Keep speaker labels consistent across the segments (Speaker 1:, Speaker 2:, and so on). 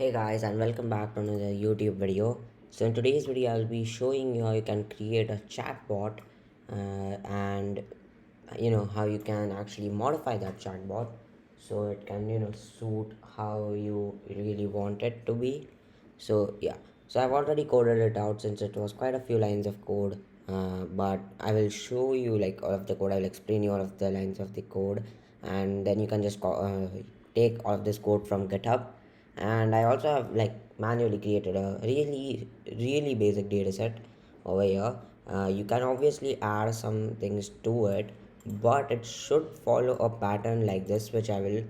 Speaker 1: Hey guys, and welcome back to another YouTube video. So in today's video I'll be showing you how you can create a chatbot, and how you can actually modify that chatbot so it can suit how you really want it to be. So yeah, so I've already coded it out since it was quite a few lines of code, but I will show you like all of the code. I will explain you all of the lines of the code, and then you can just take all of this code from GitHub. And I also have like manually created a really basic data set over here. You can obviously add some things to it, but it should follow a pattern like this, which I will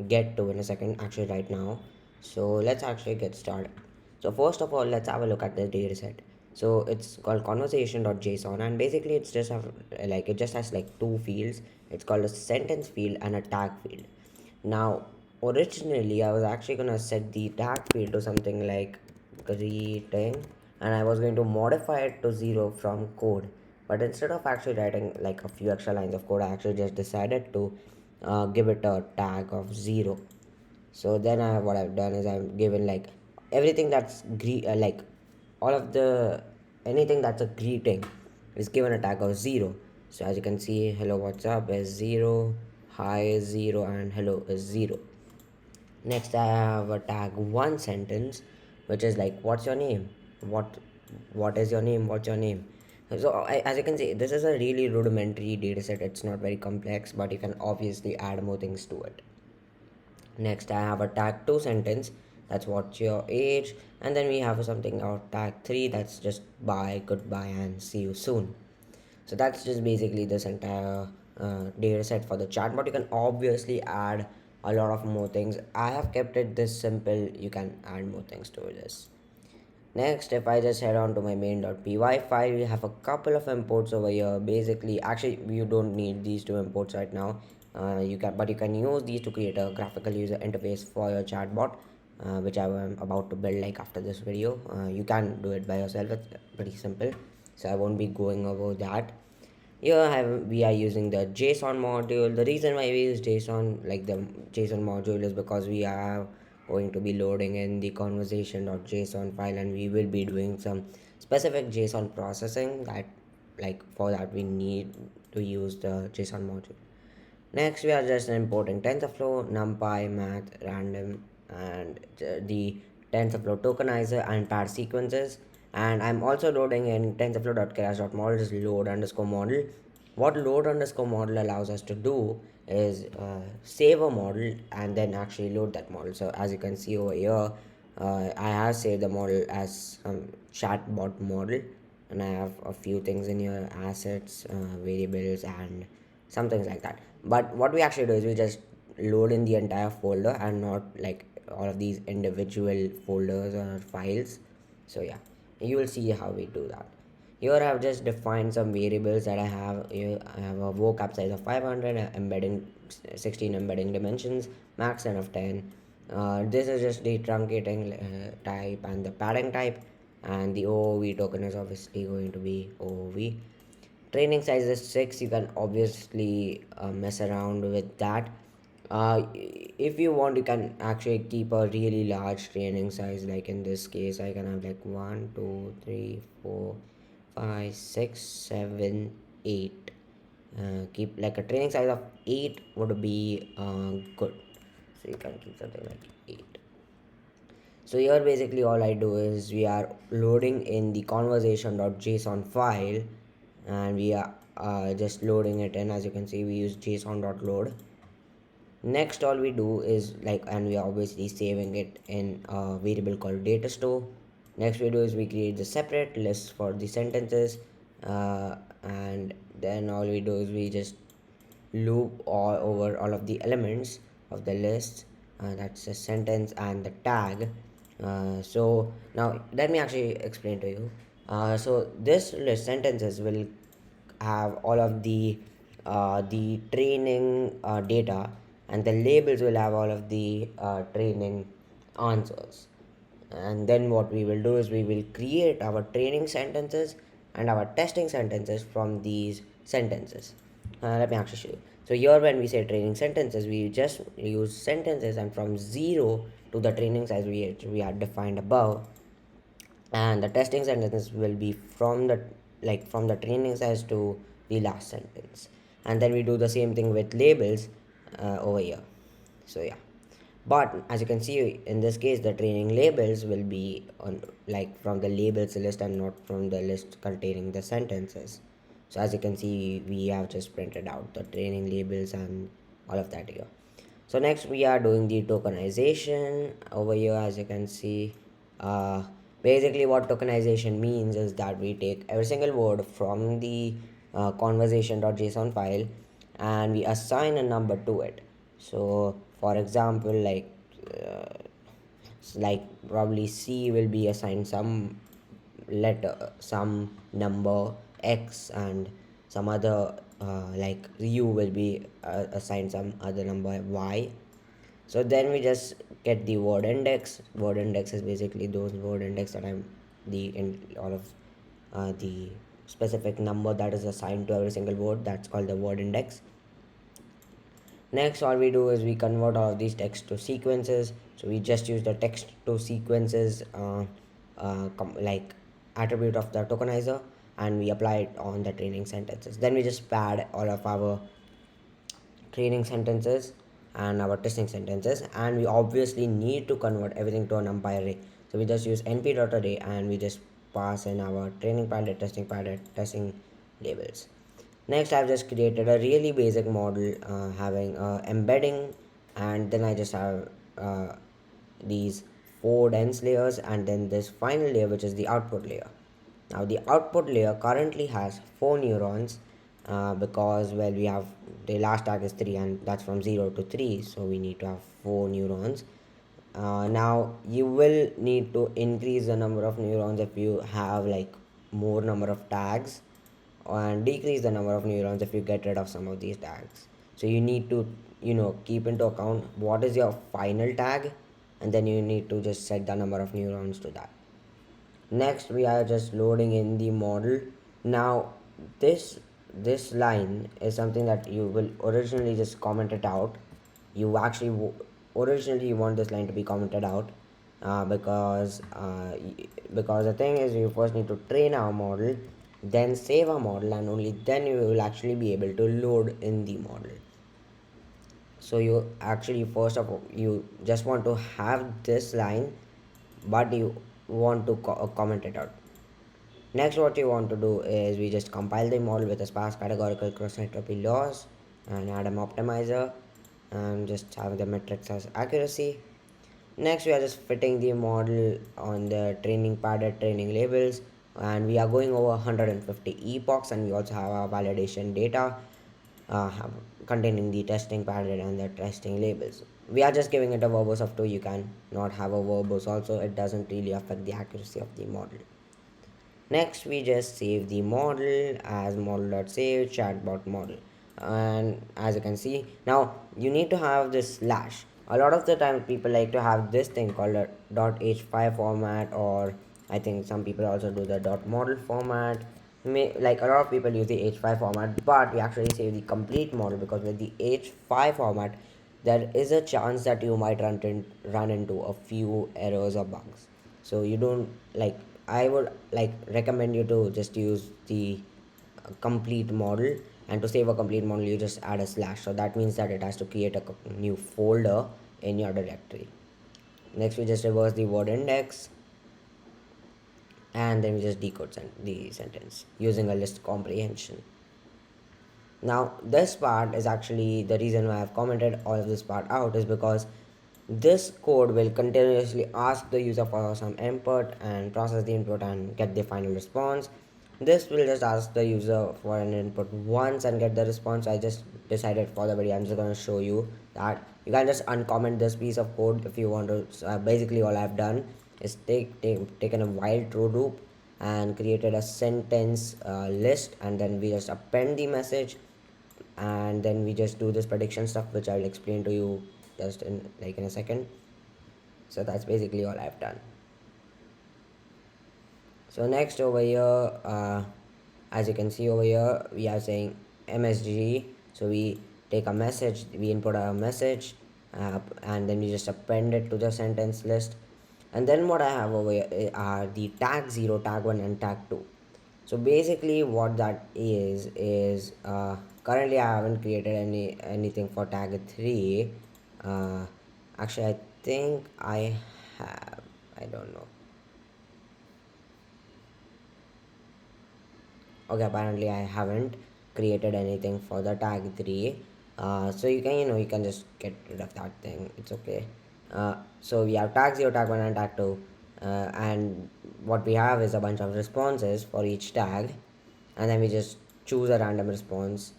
Speaker 1: get to in a second, actually right now. So let's actually get started. So first of all, let's have a look at the data set. So it's called conversation.json, and basically it's just have like it just has like two fields. It's called a sentence field and a tag field. Now, originally, I was actually gonna set the tag field to something like greeting, and I was going to modify it to 0 from code. But instead of actually writing like a few extra lines of code, I actually just decided to give it a tag of 0. So then what I've done is I've given like everything that's like all of the anything that's a greeting is given a tag of 0. So as you can see, hello, what's up is 0, hi is 0, and hello is 0. Next, I have a tag one sentence, which is like, what's your name? What what is your name? What's your name? So as you can see, this is a really rudimentary data set. It's not very complex, but you can obviously add more things to it. Next, I have a tag 2 sentence, that's what's your age, and then we have something out tag 3, that's just bye, goodbye, and see you soon. So that's just basically this entire data set for the chat, but you can obviously add a lot of more things. I have kept it this simple, you can add more things to this. Next, if I just head on to my main.py file, we have a couple of imports over here. Basically, actually, you don't need these two imports right now. You can use these to create a graphical user interface for your chatbot, which I am about to build like after this video. You can do it by yourself. It's pretty simple, so I won't be going over that. We are using the JSON module. The reason why we use JSON, like the JSON module, is because we are going to be loading in the conversation.json file, and we will be doing some specific JSON processing that, like, for that we need to use the JSON module. Next, we are just importing TensorFlow, NumPy, Math, Random, and the TensorFlow tokenizer and paired sequences. And I'm also loading in TensorFlow.keras.model, just load underscore model. What load underscore model allows us to do is save a model and then actually load that model. So as you can see over here, I have saved the model as chatbot model, and I have a few things in here, assets, variables, and some things like that. But what we actually do is we just load in the entire folder and not like all of these individual folders or files. So yeah, you will see how we do that. Here I've just defined some variables that I have. Here I have a vocab size of 500, embedding 16 embedding dimensions, max n of 10. This is just the truncating type and the padding type, and the OOV token is obviously going to be OOV. Training size is 6. You can obviously mess around with that. If you want, you can actually keep a really large training size. Like in this case, I can have like 1 2 3 4 5 6 7 8. Keep like a training size of 8 would be good. So you can keep something like 8. So here basically all I do is we are loading in the conversation.json file, and we are just loading it in. As you can see, we use json.load. Next, all we do is like, and we are obviously saving it in a variable called data store. Next we do is we create the separate list for the sentences, and then all we do is we just loop all over all of the elements of the list. That's a sentence and the tag. So now let me actually explain to you. So this list sentences will have all of the training data, and the labels will have all of the training answers. And then what we will do is we will create our training sentences and our testing sentences from these sentences. Let me actually show you. So here when we say training sentences, we just use sentences, and from 0 to the training size we are defined above, and the testing sentences will be from the from the training size to the last sentence. And then we do the same thing with labels over here. So yeah, but as you can see in this case, the training labels will be on from the labels list and not from the list containing the sentences. So as you can see, we have just printed out the training labels and all of that here. So next we are doing the tokenization over here. As you can see, uh, basically what tokenization means is that we take every single word from the conversation.json file and we assign a number to it. So for example, uh, probably C will be assigned some letter, some number X, and some other U will be assigned some other number Y. So then we just get the word index. Word index is basically those word index that I'm the in all of the specific number that is assigned to every single word. That's called the word index. Next, all we do is we convert all of these text to sequences. So we just use the text to sequences attribute of the tokenizer, and we apply it on the training sentences. Then we just pad all of our training sentences and our testing sentences, and we obviously need to convert everything to a numpy array. So we just use np.array and we just pass in our training padded, testing labels. Next, I've just created a really basic model having embedding, and then I just have these four dense layers, and then this final layer, which is the output layer. Now, the output layer currently has four neurons because, well, we have the last tag is 3, and that's from 0 to 3, so we need to have four neurons. Now, you will need to increase the number of neurons if you have more number of tags, and decrease the number of neurons if you get rid of some of these tags. So you need to keep into account what is your final tag, and then you need to just set the number of neurons to that. Next, we are just loading in the model. Now this line is something that you will originally just comment it out. You actually originally you want this line to be commented out because the thing is, you first need to train our model, then save our model, and only then you will actually be able to load in the model. So you actually first of all you just want to have this line, but you want to comment it out. Next, what you want to do is we just compile the model with a sparse categorical cross entropy loss and add an optimizer and just have the metrics as accuracy. Next, we are just fitting the model on the training padded training labels, and we are going over 150 epochs, and we also have our validation data uh, containing the testing padded and the testing labels. We are just giving it a verbose of 2. You can not have a verbose also, it doesn't really affect the accuracy of the model. Next, we just save the model as model.save chatbot model. And as you can see, now you need to have this slash. A lot of the time, people like to have this thing called a .h5 format, or I think some people also do the .model format. Like a lot of people use the h5 format, but we actually save the complete model because with the h5 format, there is a chance that you might run into a few errors or bugs. So you don't I would recommend you to just use the complete model, and to save a complete model you just add a slash, so that means that it has to create a new folder in your directory. Next, we just reverse the word index, and then we just decode the sentence using a list comprehension. Now this part is actually the reason why I've commented all of this part out, is because this code will continuously ask the user for some input and process the input and get the final response. This will just ask the user for an input once and get the response. I just decided for the video I'm just going to show you that you can just uncomment this piece of code if you want to. So basically all I've done is taken a while true loop and created a sentence list, and then we just append the message, and then we just do this prediction stuff, which I'll explain to you just in a second. So that's basically all I've done. So next over here, as you can see over here, we are saying msg So we take a message, we input a message, and then we just append it to the sentence list. And then what I have over here are the tag 0, tag 1, and tag 2. So basically what that is currently I haven't created anything for tag 3. uh, Actually I think I have, I don't know. Okay, apparently I haven't created anything for the tag 3. So you can, you can just get rid of that thing, it's okay. So we have tag 0, tag 1, and tag 2. And what we have is a bunch of responses for each tag, and then we just choose a random response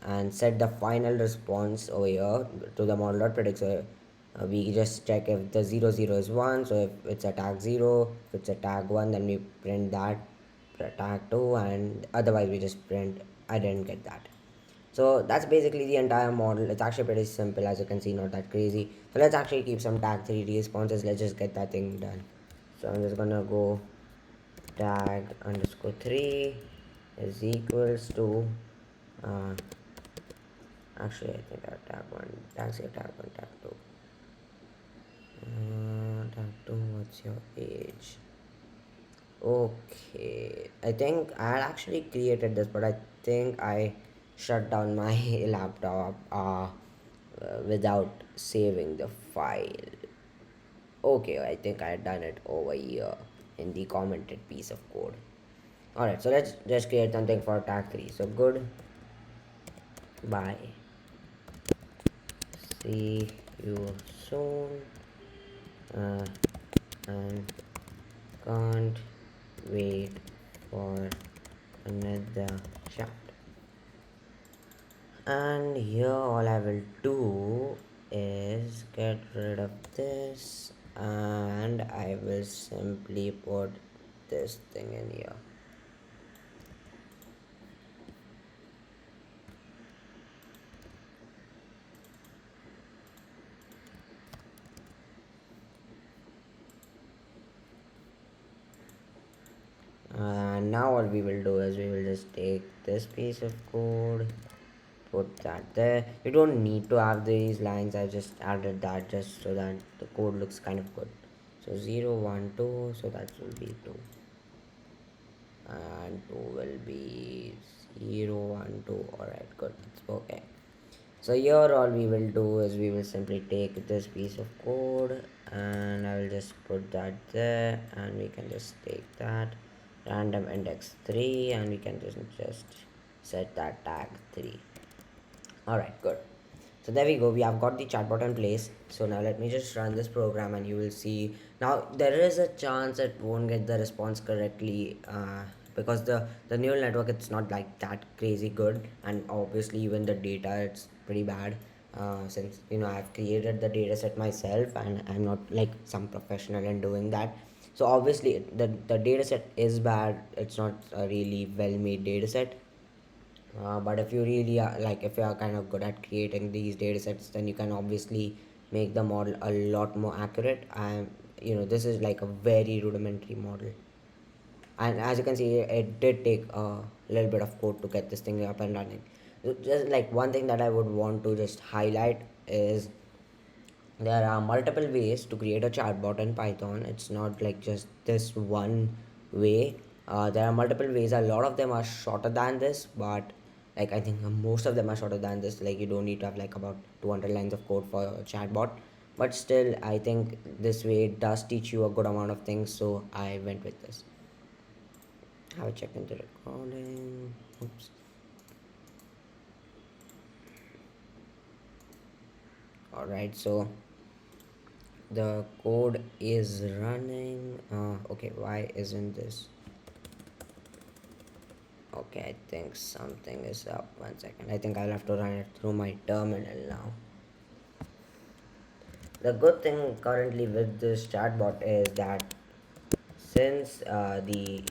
Speaker 1: and set the final response over here to the model.predict. So we just check if the 00 is 1, so if it's a tag 0, if it's a tag 1, then we print that tag 2, and otherwise we just print I didn't get that. So that's basically the entire model. It's actually pretty simple, as you can see, not that crazy. So let's actually keep some tag 3 responses. Let's just get that thing done. So I'm just gonna go tag underscore 3 is equals to uh, actually I think I tag 1, tag 0, tag 1, tag 2. Tag 2, what's your age? Okay, I think I had actually created this, but I think I shut down my laptop without saving the file. Okay, I think I had done it over here in the commented piece of code. Alright, so let's just create something for tag 3. So good, bye, see you soon, and can't wait for another chat. And here all I will do is get rid of this, and I will simply put this thing in here. And now what we will do is we will just take this piece of code, put that there. You don't need to have these lines, I just added that just so that the code looks kind of good. So 0 1 2, so that will be 2, and 2 will be 0 1 2. Alright, good, it's okay. So here all we will do is we will simply take this piece of code, and I will just put that there, and we can just take that random index 3, and we can just set that tag 3. Alright, good. So there we go, we have got the chatbot in place. So now let me just run this program, and you will see now there is a chance it won't get the response correctly, because the neural network, it's not like that crazy good, and obviously even the data, it's pretty bad. Since I've created the data set myself, and I'm not like some professional in doing that, so obviously the data set is bad. It's not a really well made data set. But if you really are, like, if you are kind of good at creating these data sets, then you can obviously make the model a lot more accurate. And this is like a very rudimentary model, and as you can see, it did take a little bit of code to get this thing up and running. So just like one thing that I would want to just highlight is there are multiple ways to create a chatbot in Python. It's not like just this one way. There are multiple ways. A lot of them are shorter than this, but like I think most of them are shorter than this. Like you don't need to have like about 200 lines of code for a chatbot. But still, I think this way does teach you a good amount of things. So I went with this. Have a check into recording. Oops. Alright, so the code is running. Okay, why isn't this? Okay, I think something is up. 1 second, I think I'll have to run it through my terminal now. The good thing currently with this chatbot is that since the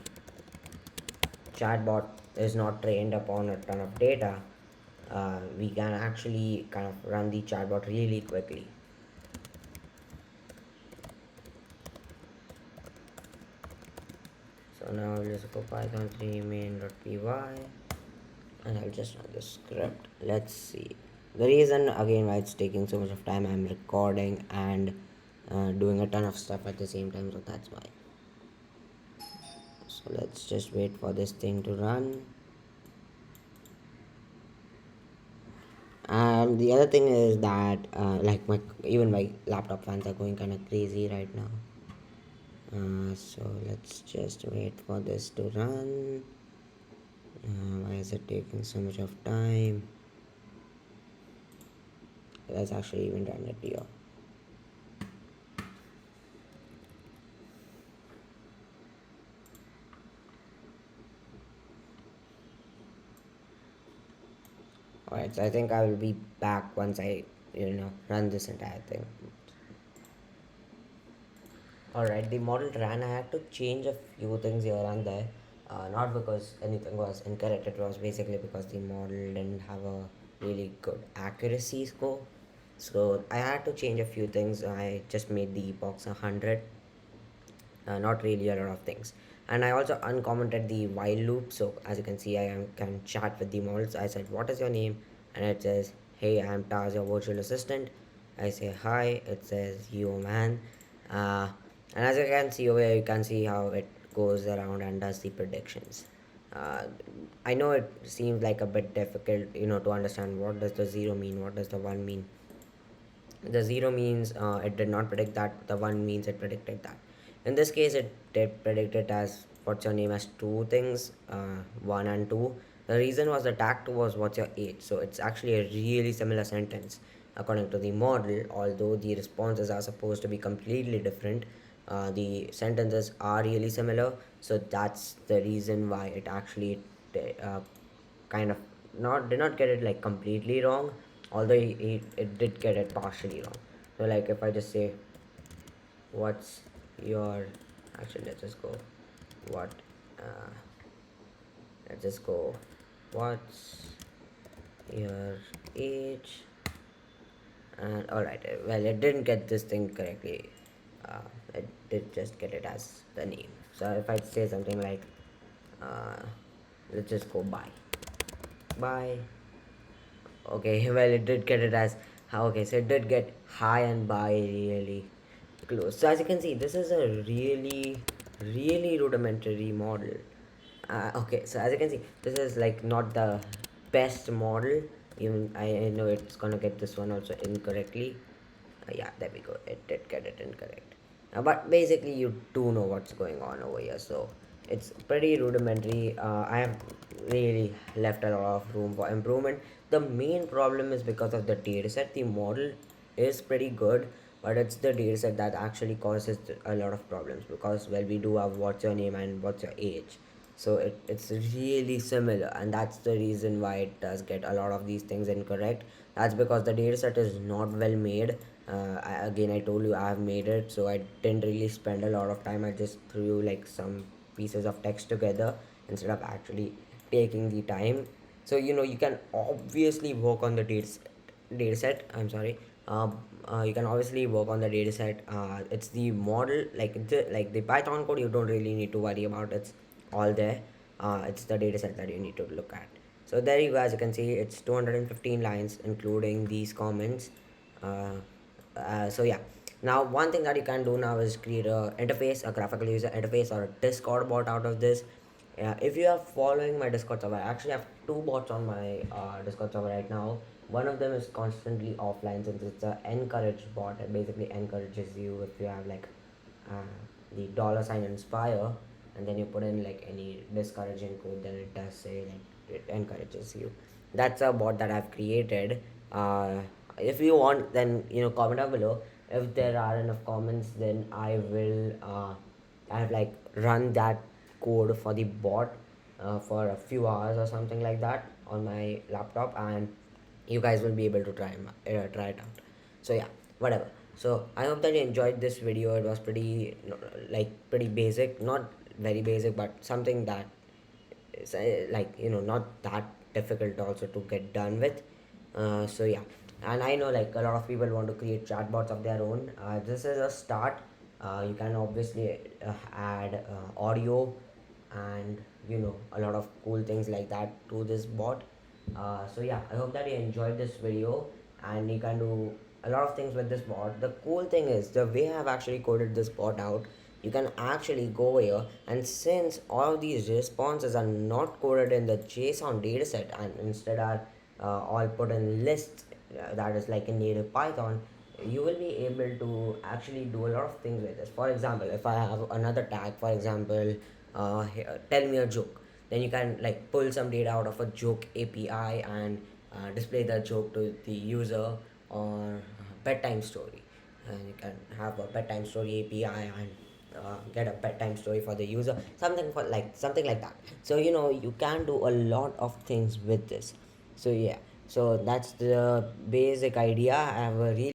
Speaker 1: chatbot is not trained upon a ton of data, we can actually kind of run the chatbot really quickly. So now let's go python 3 main.py, and I'll just run the script. Let's see. The reason again why it's taking so much of time, I'm recording and doing a ton of stuff at the same time, so that's why. So let's just wait for this thing to run. And the other thing is that like my even my laptop fans are going kind of crazy right now. So let's just wait for this to run. Why is it taking so much of time? Let's actually even run it here. Alright, so I think I will be back once I run this entire thing. Alright, the model ran. I had to change a few things here and there. Not because anything was incorrect, it was basically because the model didn't have a really good accuracy score. So I had to change a few things. I just made the box 100, not really a lot of things. And I also uncommented the while loop. So as you can see, can chat with the models. I said, "What is your name?" And it says, "Hey, I'm Taz, your virtual assistant." I say, "Hi." It says, "You man." Uh, and as you can see over here, you can see how it goes around and does the predictions. Uh, I know it seems like a bit difficult, to understand what does the zero mean, what does the one mean. The zero means it did not predict that. The one means it predicted that. In this case, it did predict it as what's your name as two things, one and two. The reason was the tag two was what's your age. So it's actually a really similar sentence according to the model, although the responses are supposed to be completely different. The sentences are really similar, so that's the reason why it actually uh, kind of not did not get it like completely wrong, although it did get it partially wrong. So like if I just say what's your actually let's just go what uh, let's just go what's your age, and all right, well it didn't get this thing correctly. It did just get it as the name. So if I say something like uh, let's just go bye. Okay, well, it did get it as okay, so it did get high and by really close. So as you can see, this is a really rudimentary model. Okay, so as you can see, this is like not the best model. Even I know it's gonna get this one also incorrectly. Yeah, there we go. It did get it incorrect. But basically, you do know what's going on over here. So it's pretty rudimentary. I have really left a lot of room for improvement. The main problem is because of the dataset. The model is pretty good, but it's the dataset that actually causes a lot of problems because, well, we do have what's your name and what's your age. So it's really similar, and that's the reason why it does get a lot of these things incorrect. That's because the dataset is not well made. Again, I told you I have made it, so I didn't really spend a lot of time. I just threw like some pieces of text together instead of actually taking the time. So you can obviously work on the dataset. I'm sorry. You can obviously work on the dataset. It's the model, like the Python code. You don't really need to worry about. It's all there. It's the dataset that you need to look at. So there you guys, you can see it's 215 lines, including these comments. Uh, so yeah, now one thing that you can do now is create a interface, a graphical user interface, or a Discord bot out of this. If you are following my Discord server, I actually have two bots on my Discord server right now. One of them is constantly offline since it's a encourage bot. It basically encourages you if you have like the dollar sign inspire, and then you put in like any discouraging code, then it does say like it encourages you. That's a bot that I've created. If you want, then comment down below. If there are enough comments, then I have like run that code for the bot for a few hours or something like that on my laptop, and you guys will be able to try it out. So yeah, whatever. So I hope that you enjoyed this video. It was pretty pretty basic, not very basic, but something that is not that difficult also to get done with. So yeah, and I know like a lot of people want to create chatbots of their own. This is a start. You can obviously add audio and a lot of cool things like that to this bot. So yeah, I hope that you enjoyed this video and you can do a lot of things with this bot. The cool thing is the way I've actually coded this bot out, you can actually go here, and since all of these responses are not coded in the JSON dataset and instead are all put in lists, that is like in native Python, you will be able to actually do a lot of things with this. For example, if I have another tag, for example, tell me a joke, then you can like pull some data out of a joke API and display the joke to the user, or bedtime story, and you can have a bedtime story API and get a bedtime story for the user, something like that. So you can do a lot of things with this. So yeah, so that's the basic idea. I have a really